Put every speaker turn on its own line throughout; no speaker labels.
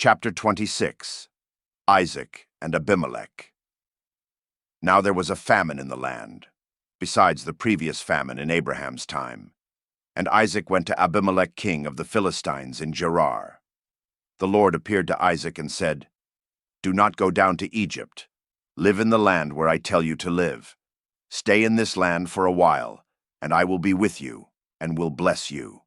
Chapter 26. Isaac and Abimelech. Now there was a famine in the land, besides the previous famine in Abraham's time. And Isaac went to Abimelech king of the Philistines in Gerar. The Lord appeared to Isaac and said, "Do not go down to Egypt. Live in the land where I tell you to live. Stay in this land for a while, and I will be with you, and will bless you.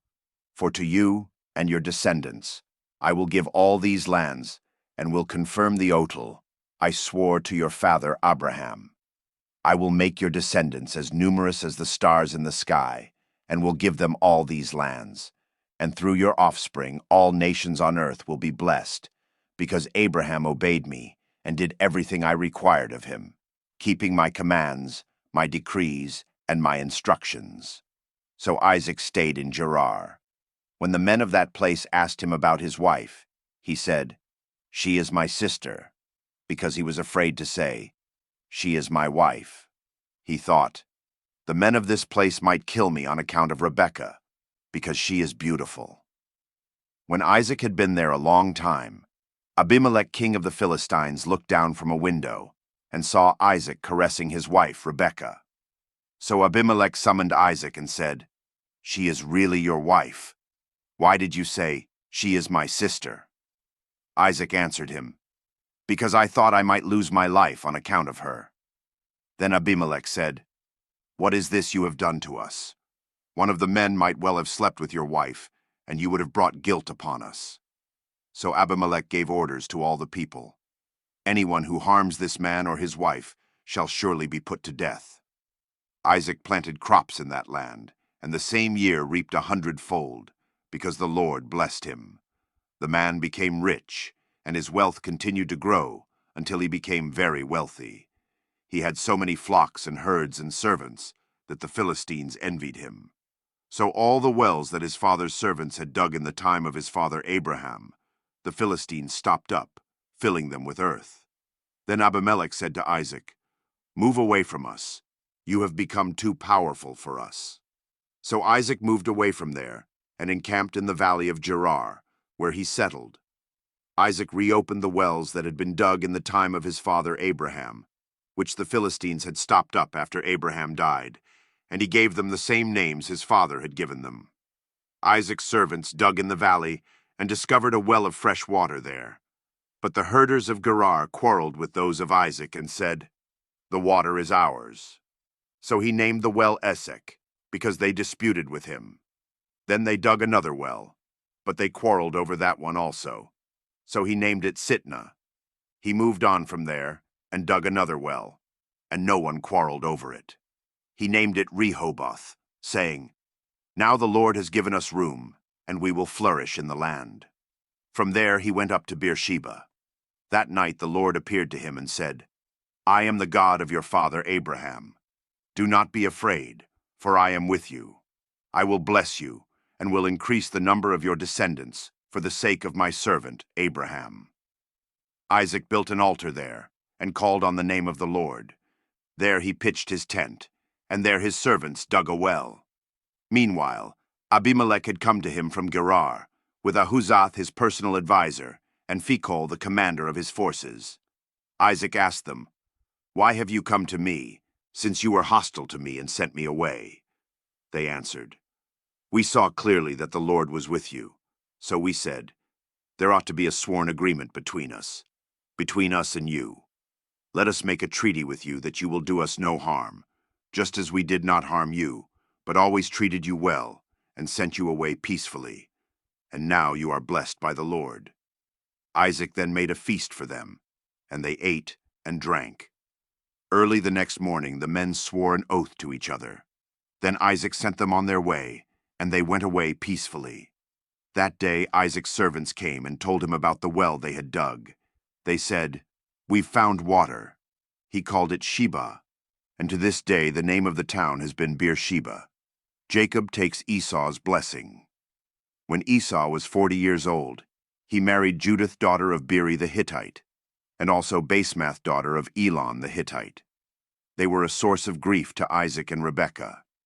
For to you and your descendants I will give all these lands, and will confirm the oath I swore to your father Abraham. I will make your descendants as numerous as the stars in the sky, and will give them all these lands. And through your offspring all nations on earth will be blessed, because Abraham obeyed me and did everything I required of him, keeping my commands, my decrees, and my instructions." So Isaac stayed in Gerar. When the men of that place asked him about his wife, he said, "She is my sister," because he was afraid to say, "She is my wife." He thought, "The men of this place might kill me on account of Rebekah, because she is beautiful." When Isaac had been there a long time, Abimelech king of the Philistines looked down from a window and saw Isaac caressing his wife Rebekah. So Abimelech summoned Isaac and said, "She is really your wife. Why did you say, 'She is my sister'?" Isaac answered him, "Because I thought I might lose my life on account of her." Then Abimelech said, "What is this you have done to us? One of the men might well have slept with your wife, and you would have brought guilt upon us." So Abimelech gave orders to all the people, "Anyone who harms this man or his wife shall surely be put to death." Isaac planted crops in that land, and the same year reaped 100-fold, because the Lord blessed him. The man became rich, and his wealth continued to grow until he became very wealthy. He had so many flocks and herds and servants that the Philistines envied him. So all the wells that his father's servants had dug in the time of his father Abraham, the Philistines stopped up, filling them with earth. Then Abimelech said to Isaac, "Move away from us. You have become too powerful for us." So Isaac moved away from there and encamped in the valley of Gerar, where he settled. Isaac reopened the wells that had been dug in the time of his father Abraham, which the Philistines had stopped up after Abraham died, and he gave them the same names his father had given them. Isaac's servants dug in the valley and discovered a well of fresh water there. But the herders of Gerar quarreled with those of Isaac and said, "The water is ours." So he named the well Esek, because they disputed with him. Then they dug another well, but they quarreled over that one also. So he named it Sitnah. He moved on from there and dug another well, and no one quarreled over it. He named it Rehoboth, saying, "Now the Lord has given us room, and we will flourish in the land." From there he went up to Beersheba. That night the Lord appeared to him and said, "I am the God of your father Abraham. Do not be afraid, for I am with you. I will bless you, and will increase the number of your descendants for the sake of my servant Abraham." Isaac built an altar there, and called on the name of the Lord. There he pitched his tent, and there his servants dug a well. Meanwhile, Abimelech had come to him from Gerar, with Ahuzath his personal adviser, and Phicol the commander of his forces. Isaac asked them, "Why have you come to me, since you were hostile to me and sent me away?" They answered, "We saw clearly that the Lord was with you. So we said, 'There ought to be a sworn agreement between us and you. Let us make a treaty with you that you will do us no harm, just as we did not harm you, but always treated you well and sent you away peacefully. And now you are blessed by the Lord.'" Isaac then made a feast for them, and they ate and drank. Early the next morning the men swore an oath to each other. Then Isaac sent them on their way, and they went away peacefully. That day Isaac's servants came and told him about the well they had dug. They said, "We've found water." He called it Sheba, and to this day the name of the town has been Beersheba. Jacob takes Esau's blessing. When Esau was 40 years old, he married Judith daughter of Beeri the Hittite, and also Basemath daughter of Elon the Hittite. They were a source of grief to Isaac and Rebekah.